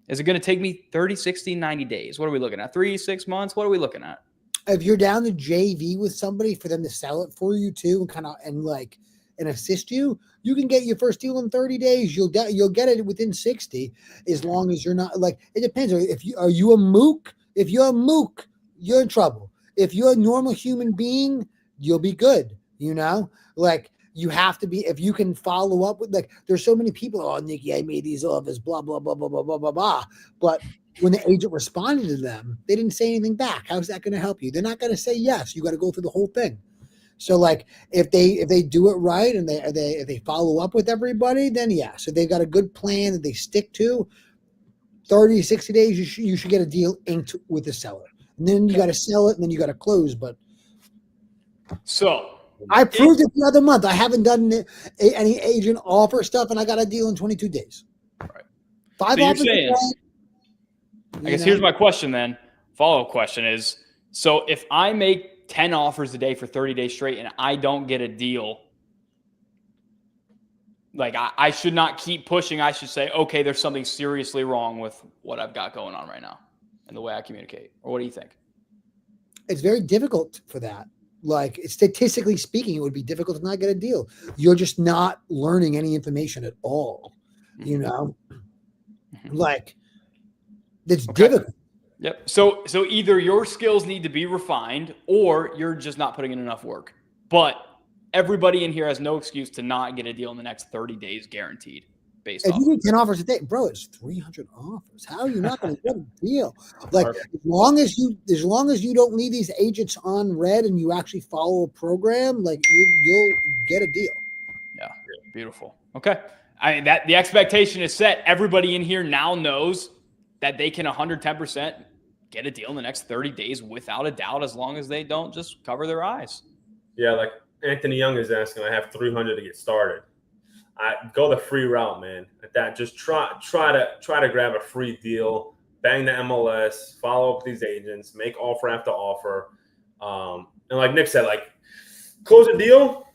Is it going to take me 30, 60, 90 days? What are we looking at? 3, 6 months? What are we looking at? If you're down to JV with somebody for them to sell it for you too, and assist you, you can get your first deal in 30 days. You'll get it within 60, as long as you're not like, it depends. Are you a mook? If you're a mook, you're in trouble. If you're a normal human being, you'll be good. Like you have to be, if you can follow up with, like, there's so many people, oh, Nikki, I made these offers, blah, blah, blah, blah, blah, blah, blah, blah. But when the agent responded to them, they didn't say anything back. How's that going to help you? They're not going to say yes. You got to go through the whole thing. So like if they do it right and they follow up with everybody, then yeah. So they've got a good plan that they stick to. 30, 60 days, you should get a deal inked with the seller. And then you got to sell it, and then you got to close. But so I proved it the other month. I haven't done any agent offer stuff, and I got a deal in 22 days. Right. 5 so offers. You're saying, I guess here's my question then. Follow-up question is, so if I make 10 offers a day for 30 days straight and I don't get a deal, like I should not keep pushing. I should say, okay, there's something seriously wrong with what I've got going on right now and the way I communicate. Or what do you think? It's very difficult for that. Like statistically speaking, it would be difficult to not get a deal. You're just not learning any information at all. Like it's difficult. Yep. So either your skills need to be refined or you're just not putting in enough work. But everybody in here has no excuse to not get a deal in the next 30 days guaranteed. If you do 10 offers a day, bro, it's 300 offers. How are you not going to get a deal? Like as long as you don't leave these agents on red and you actually follow a program, like you'll get a deal. Yeah. Beautiful. Okay. The expectation is set. Everybody in here now knows that they can 110% get a deal in the next 30 days without a doubt, as long as they don't just cover their eyes. Yeah, like Anthony Young is asking, I have 300 to get started. I go the free route, man. At that, just try to grab a free deal, bang the MLS, follow up with these agents, make offer after offer, and like Nick said, like close a deal,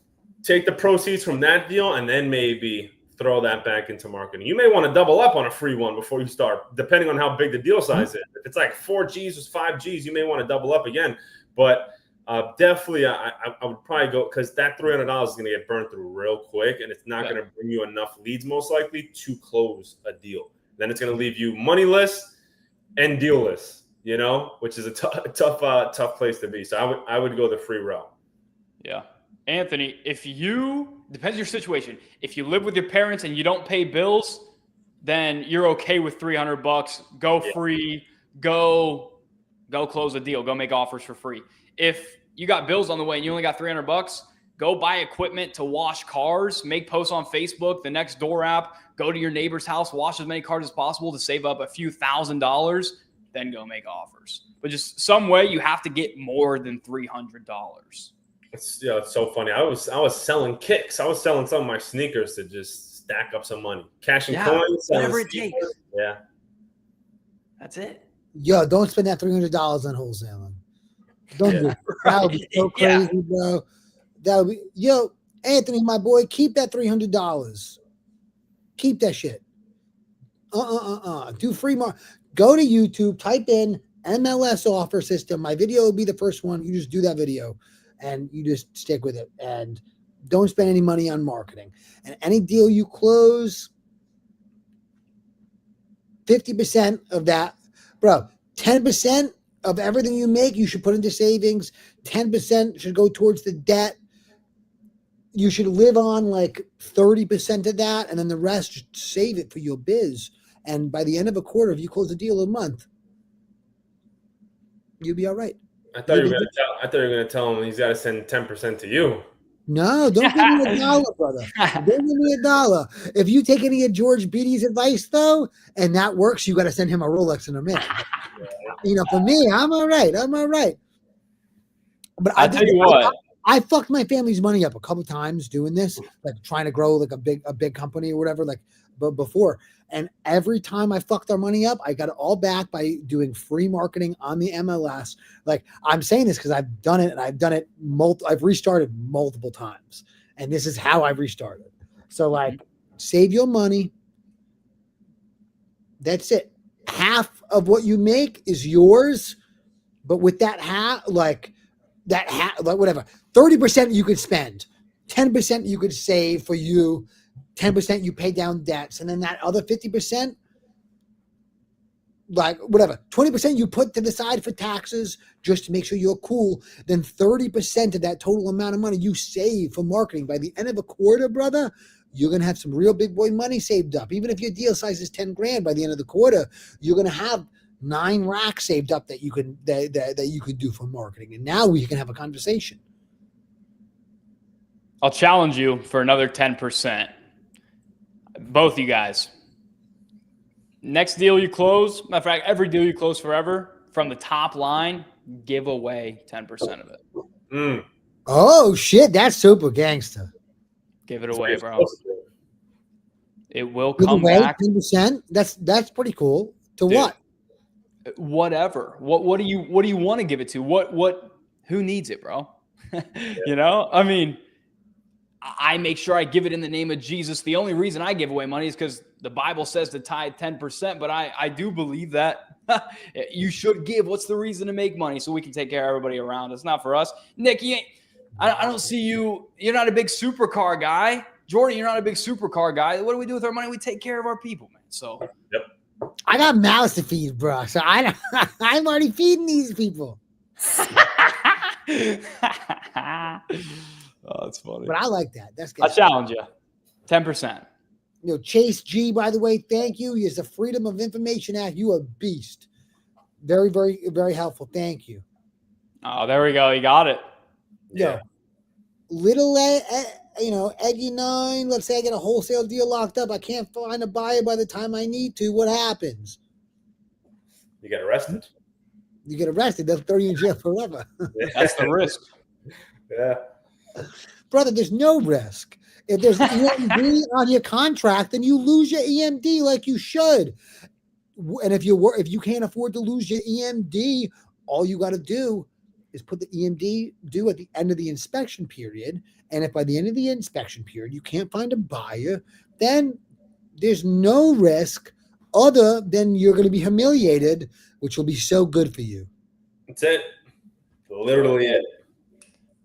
take the proceeds from that deal, and then maybe throw that back into marketing. You may want to double up on a free one before you start, depending on how big the deal size is. If it's like 4 Gs or 5 Gs, you may want to double up again. But definitely, I would probably go, because that $300 is going to get burned through real quick, and it's not going to bring you enough leads, most likely, to close a deal. Then it's going to leave you moneyless and dealless, which is a tough place to be. So I would go the free route. Yeah. Anthony, depends on your situation. If you live with your parents and you don't pay bills, then you're okay with $300. Go free. Go close a deal. Go make offers for free. If you got bills on the way and you only got $300, go buy equipment to wash cars, make posts on Facebook, the Nextdoor app, go to your neighbor's house, wash as many cars as possible to save up a few $1,000s, then go make offers. But just some way you have to get more than $300. It's so funny. I was selling kicks. I was selling some of my sneakers to just stack up some money, cash and coins, whatever it takes. Yeah, that's it. Yo, don't spend that $300 on wholesaling. Don't do it. That would be so crazy, bro. That would be, Anthony, my boy, keep that $300. Keep that shit. Do free go to YouTube, type in MLS offer system. My video will be the first one. You just do that video and you just stick with it and don't spend any money on marketing. And any deal you close, 50% of that bro, 10% of everything you make, you should put into savings. 10% should go towards the debt. You should live on like 30% of that, and then the rest, just save it for your biz. And by the end of a quarter, if you close a deal a month, you'll be all right. I thought you were going to tell him he's got to send 10% to you. No, don't give me $1, brother. Don't give me $1. If you take any of George Beatty's advice, though, and that works, you got to send him a Rolex and a man. For me, I'm all right. But I tell you what, I fucked my family's money up a couple times doing this, like trying to grow like a big company or whatever, like before. And every time I fucked our money up, I got it all back by doing free marketing on the MLS. Like, I'm saying this because I've done it, and I've restarted multiple times, and this is how I've restarted. So like, save your money. That's it. Half of what you make is yours, but with that whatever, 30% you could spend, 10% you could save for you, 10% you pay down debts, and then that other 50%, like whatever, 20% you put to the side for taxes just to make sure you're cool. Then 30% of that total amount of money you save for marketing. By the end of a quarter, brother, you're going to have some real big boy money saved up. Even if your deal size is 10 grand, by the end of the quarter, you're going to have 9 racks saved up that you could do for marketing. And now we can have a conversation. I'll challenge you for another 10%. Both you guys. Next deal you close, matter of fact, every deal you close forever, from the top line, give away 10% of it. Oh shit, that's super gangster. Give it away, bro. It will come back. 10%. That's pretty cool. To dude, what? Whatever. What do you want to give it to? Who needs it, bro? I mean, I make sure I give it in the name of Jesus. The only reason I give away money is because the Bible says to tithe 10%, but I do believe that you should give. What's the reason to make money? So we can take care of everybody around. It's not for us. Nick, I don't see you. You're not a big supercar guy. Jordan, you're not a big supercar guy. What do we do with our money? We take care of our people, man. So, yep. I got mouths to feed, bro. So I'm already feeding these people. Oh, that's funny. But I like that. That's good. I challenge you. 10%. Chase G, by the way, thank you. He is the Freedom of Information Act. You a beast. Very, very, very helpful. Thank you. Oh, there we go. You got it. Yeah. Little, Eggy 9. Let's say I get a wholesale deal locked up. I can't find a buyer by the time I need to. What happens? You get arrested. You get arrested. They'll throw you in jail forever. That's the risk. Yeah. Brother, there's no risk. If there's EMD on your contract, then you lose your EMD like you should. And if you can't afford to lose your EMD, all you got to do is put the EMD due at the end of the inspection period. And if by the end of the inspection period you can't find a buyer, then there's no risk other than you're going to be humiliated, which will be so good for you. That's it. Literally it.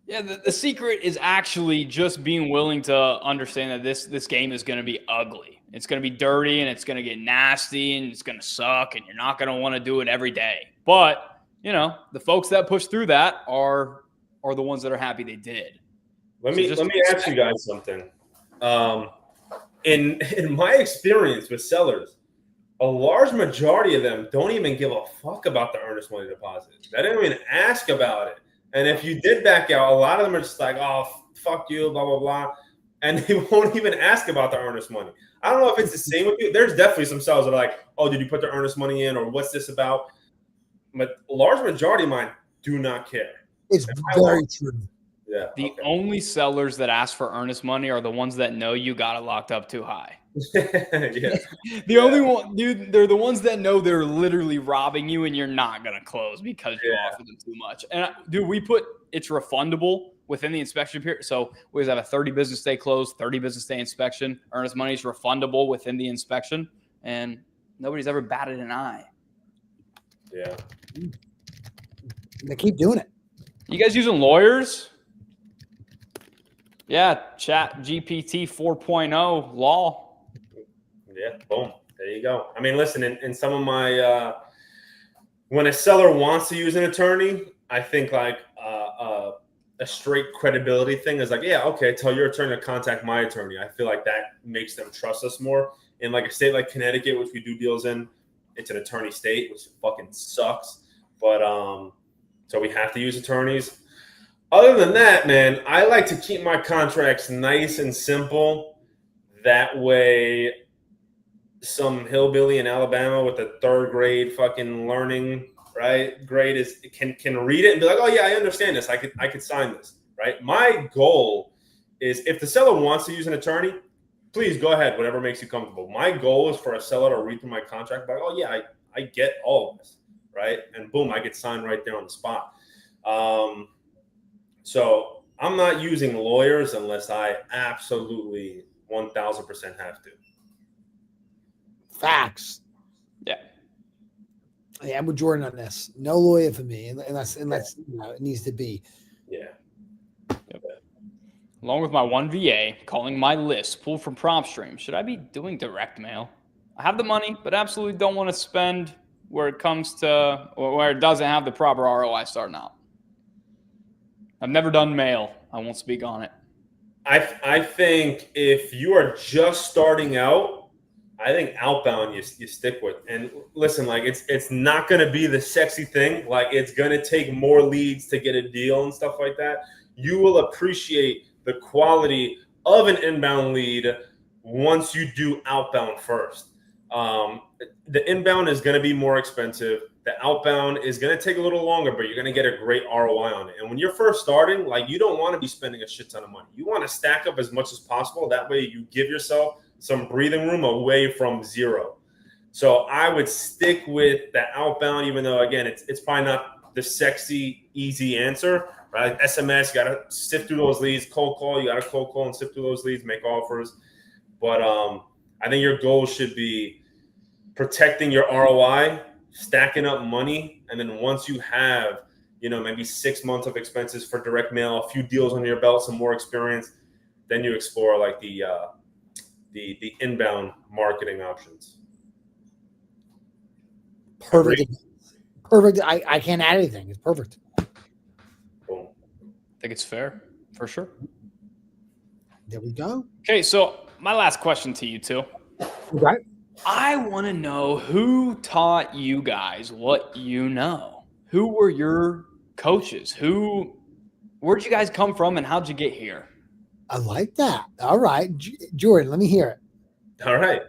Yeah, the secret is actually just being willing to understand that this game is going to be ugly. It's going to be dirty, and it's going to get nasty, and it's going to suck, and you're not going to want to do it every day. But, the folks that push through that are the ones that are happy they did. Let me ask you guys something. In my experience with sellers, a large majority of them don't even give a fuck about the earnest money deposit. They don't even ask about it. And if you did back out, a lot of them are just like, oh, fuck you, blah, blah, blah. And they won't even ask about the earnest money. I don't know if it's the same with you. There's definitely some sellers that are like, oh, did you put the earnest money in? Or what's this about? But a large majority of mine do not care. It's very true. Yeah. The only sellers that ask for earnest money are the ones that know you got it locked up too high. Yeah. The only one, dude, they're the ones that know they're literally robbing you and you're not going to close because you offered them too much. And dude, it's refundable within the inspection period. So we always have a 30 business day close, 30 business day inspection. Earnest money is refundable within the inspection. And nobody's ever batted an eye. Yeah. They keep doing it. You guys using lawyers? Yeah. Chat GPT 4.0 law. Yeah, boom. There you go. I mean, listen, in some of my when a seller wants to use an attorney, I think like a straight credibility thing is like, yeah, okay, tell your attorney to contact my attorney. I feel like that makes them trust us more. In like a state like Connecticut, which we do deals in, it's an attorney state, which fucking sucks. But so we have to use attorneys. Other than that, man, I like to keep my contracts nice and simple. That way, some hillbilly in Alabama with a third grade fucking learning grade is can read it and be like, oh yeah, I understand this. I could sign this, right? My goal is if the seller wants to use an attorney, please go ahead, whatever makes you comfortable. My goal is for a seller to read through my contract, like, oh yeah, I get all of this, right? And boom, I get signed right there on the spot. So I'm not using lawyers unless I absolutely 1000% have to. Facts. Yeah. Yeah, I'm with Jordan on this. No lawyer for me, unless it needs to be. Yeah. Yep. Along with my one VA, calling my list pulled from PropStream. Should I be doing direct mail? I have the money, but absolutely don't want to spend where it comes to or where it doesn't have the proper ROI starting out. I've never done mail. I won't speak on it. I think if you are just starting out, I think outbound you stick with. And listen, like it's not going to be the sexy thing. Like it's going to take more leads to get a deal and stuff like that. You will appreciate the quality of an inbound lead once you do outbound first. The inbound is going to be more expensive. The outbound is going to take a little longer, but you're going to get a great ROI on it. And when you're first starting, like you don't want to be spending a shit ton of money. You want to stack up as much as possible. That way you give yourself some breathing room away from zero. So I would stick with the outbound, even though, again, it's probably not the sexy, easy answer, right? SMS, you got to sift through those leads, cold call, you got to cold call and sift through those leads, make offers. But I think your goal should be protecting your ROI, stacking up money, and then once you have, maybe 6 months of expenses for direct mail, a few deals under your belt, some more experience, then you explore like the inbound marketing options. Perfect. Perfect. I can't add anything. It's perfect. Boom. I think it's fair, for sure. There we go. Okay, so my last question to you two. Okay. I want to know who taught you guys what you know. Who were your coaches? Where'd you guys come from and how'd you get here? I like that. All right. Jordan, let me hear it. All right.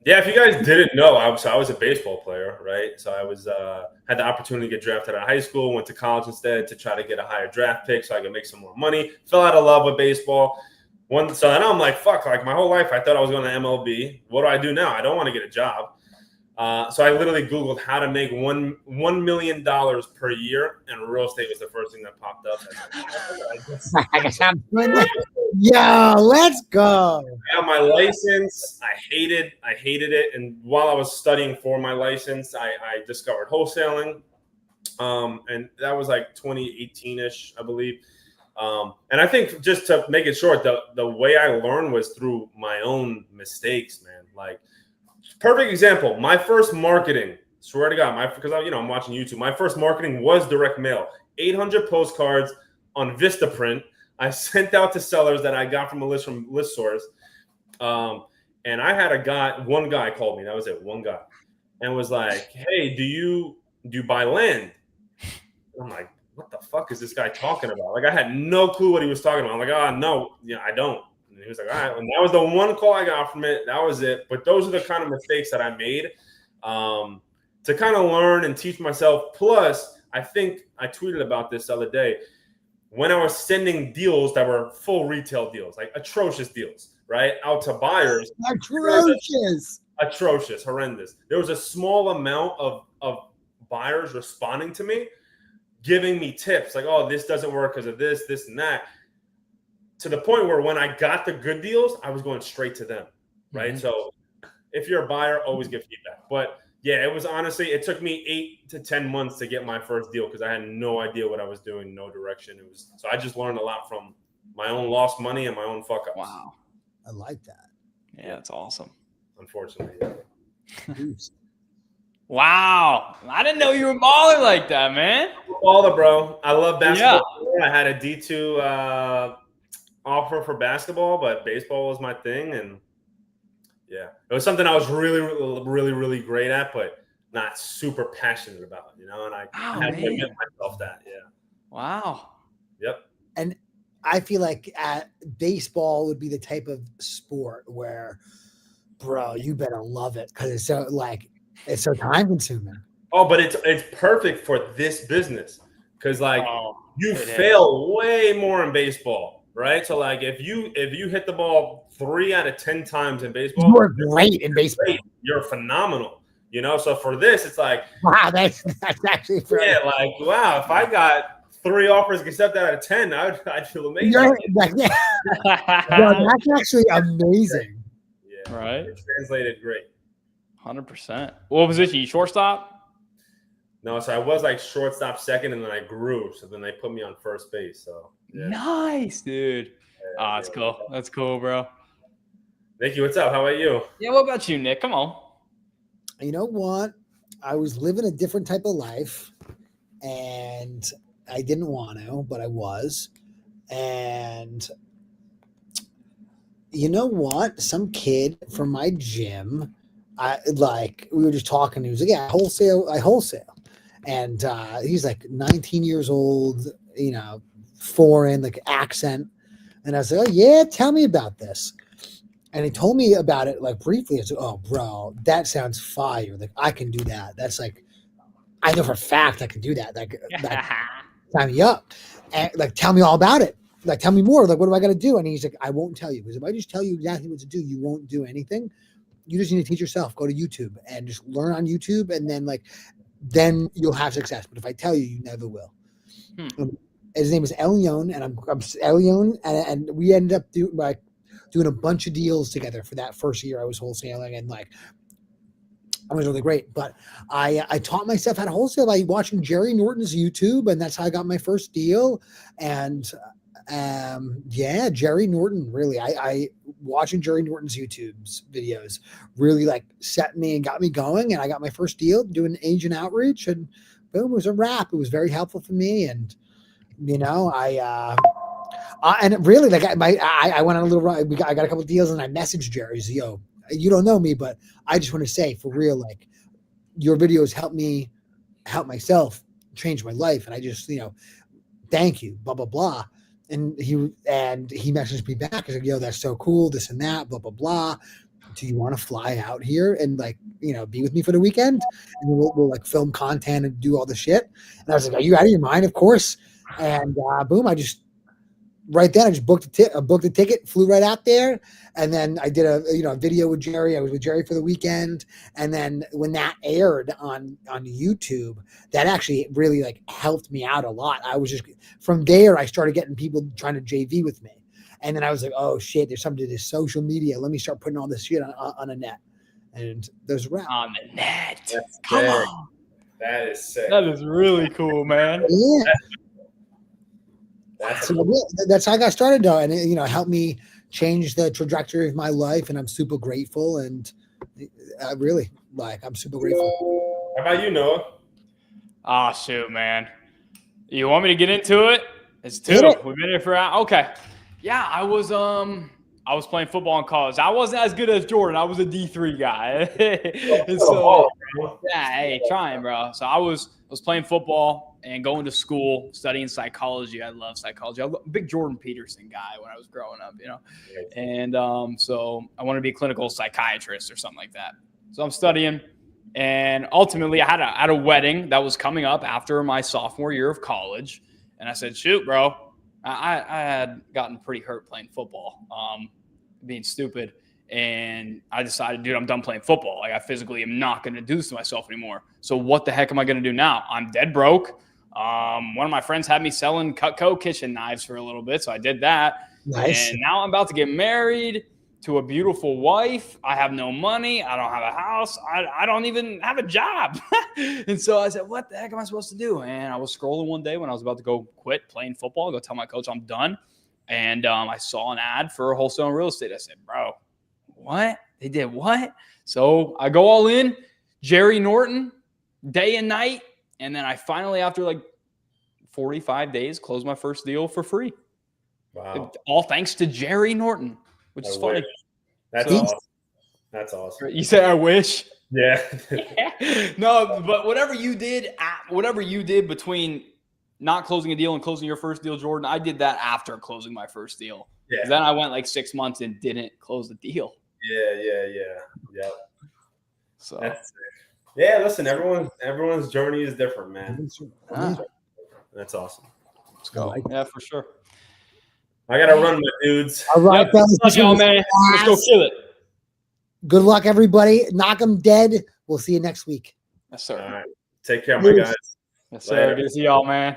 Yeah, if you guys didn't know, I was a baseball player, right? So I was had the opportunity to get drafted out of high school, went to college instead to try to get a higher draft pick so I could make some more money. Fell out of love with baseball. So then I'm like, fuck, like my whole life I thought I was going to MLB. What do I do now? I don't want to get a job. So I literally Googled how to make $1 million per year, and real estate was the first thing that popped up. Yeah, let's go. I got my license. I hated it. And while I was studying for my license, I discovered wholesaling. And that was like 2018-ish, I believe. And I think just to make it short, the way I learned was through my own mistakes, man. Like, perfect example. My first marketing, swear to God, because I'm watching YouTube. My first marketing was direct mail. 800 postcards on Vistaprint. I sent out to sellers that I got from ListSource. And I had one guy called me. That was it, one guy, and was like, "Hey, do you buy land?" And I'm like, "What the fuck is this guy talking about?" Like, I had no clue what he was talking about. I'm like, no, I don't. And he was like, all right. And that was the one call I got from it. That was it. But those are the kind of mistakes that I made to kind of learn and teach myself. Plus, I think I tweeted about this the other day. When I was sending deals that were full retail deals, like atrocious deals, right, out to buyers. Atrocious, horrendous. There was a small amount of buyers responding to me, giving me tips like, oh, this doesn't work because of this, and that. To the point where when I got the good deals, I was going straight to them, right? Mm-hmm. So if you're a buyer, always give feedback. But yeah, it was honestly, it took me 8 to 10 months to get my first deal because I had no idea what I was doing, no direction. So I just learned a lot from my own lost money and my own fuck ups. Wow. I like that. Yeah, that's awesome. Unfortunately, yeah. Wow. I didn't know you were baller like that, man. Baller, bro. I love basketball. Yeah. I had a D2 offer for basketball, but baseball was my thing, and yeah, it was something I was really great at, but not super passionate about, you know. And I had to admit myself that, yeah. Wow. Yep. And I feel like baseball would be the type of sport where, bro, you better love it because it's so time consuming. Oh, but it's perfect for this business because you fail way more in baseball, right? So like if you hit the ball 3 out of 10 times in baseball, you're great in baseball. You're phenomenal. You know, so for this, it's like, wow, that's actually fair. Yeah, like wow, if I got 3 offers accepted out of 10, I'd feel amazing. That's actually amazing. Yeah, right. It translated great. 100%. What position? You shortstop? No, so I was like shortstop second, and then I grew. So then they put me on first base. So yeah. Nice, dude. Yeah, that's cool. That's cool, bro. Nikki, what's up? How about you? Yeah, what about you, Nick? Come on. You know what? I was living a different type of life, and I didn't want to, but I was. And you know what? Some kid from my gym, we were just talking. He was like, "Yeah, I wholesale," and he's like 19 years old, you know, foreign, like accent. And I was like, "Oh yeah, tell me about this." And he told me about it like briefly. I said, "Oh, bro, that sounds fire! Like I can do that. That's like, I know for a fact I can do that. Like, sign me up, and like tell me all about it. Like tell me more. Like what do I got to do?" And he's like, "I won't tell you because if I just tell you exactly what to do, you won't do anything. You just need to teach yourself. Go to YouTube and just learn on YouTube, and then you'll have success. But if I tell you, you never will." His name is Elion, and I'm Elion, and we ended up doing a bunch of deals together for that first year I was wholesaling, and like it was really great. But I taught myself how to wholesale by watching Jerry Norton's YouTube, and that's how I got my first deal. And yeah, Jerry Norton, really, I watching Jerry Norton's YouTube's videos really like set me and got me going, and I got my first deal doing agent outreach, and boom, it was a wrap. It was very helpful for me, and you know, and really, like I went on a little run. I got a couple of deals, and I messaged Jerry. So, yo, you don't know me, but I just want to say, for real, like your videos helped me help myself, change my life, and I just, you know, thank you, blah blah blah. And he messaged me back. He's like, yo, that's so cool, this and that, blah blah blah. Do you want to fly out here and like, you know, be with me for the weekend, and we'll like film content and do all the shit? And I was like, are you out of your mind? Of course. And boom, I just right then I just booked a ticket, flew right out there, and then I did a video with Jerry. I was with Jerry for the weekend, and then when that aired on YouTube, that actually really like helped me out a lot. I was just from there I started getting people trying to JV with me, and then I was like, oh shit, there's something to this social media. Let me start putting all this shit on a net, and there's a wrap. On the net. Come on, that is sick. That is really cool, man. Yeah. That's how I got started, though, and it, you know, helped me change the trajectory of my life, and I'm super grateful. And I'm super grateful. How about you, Noah? Oh shoot, man! You want me to get into it? It's 2. We've been here for okay. Yeah, I was playing football in college. I wasn't as good as Jordan. I was a D3 guy. And so, yeah, hey, trying, bro. So I was playing football and going to school, studying psychology. I love psychology. I'm a big Jordan Peterson guy when I was growing up, you know. And so I wanted to be a clinical psychiatrist or something like that. So I'm studying, and ultimately I had a wedding that was coming up after my sophomore year of college. And I said, shoot, bro, I had gotten pretty hurt playing football, being stupid. And I decided, dude, I'm done playing football. Like I physically am not going to do this to myself anymore. So what the heck am I going to do now? I'm dead broke. One of my friends had me selling Cutco kitchen knives for a little bit. So I did that. Nice. And now I'm about to get married to a beautiful wife. I have no money. I don't have a house. I don't even have a job. And so I said, what the heck am I supposed to do? And I was scrolling one day when I was about to go quit playing football, go tell my coach I'm done. And I saw an ad for wholesale real estate. I said, bro, what? They did what? So I go all in, Jerry Norton, day and night. And then I finally, after like 45 days, closed my first deal for free. Wow. All thanks to Jerry Norton, which is funny. That's awesome. That's awesome. You say, I wish. Yeah. No, but whatever you did between not closing a deal and closing your first deal, Jordan, I did that after closing my first deal. Yeah. Then I went like 6 months and didn't close the deal. Yeah. So that's sick. Yeah, listen, everyone's journey is different, man. That's awesome. Let's go. Yeah, for sure. I gotta run, my dudes. All right, fellas. Love y'all, man. Let's go kill it. Good luck, everybody. Knock them dead. We'll see you next week. Yes, sir. All right. Take care, my guys. Yes, sir. Good to see y'all, man.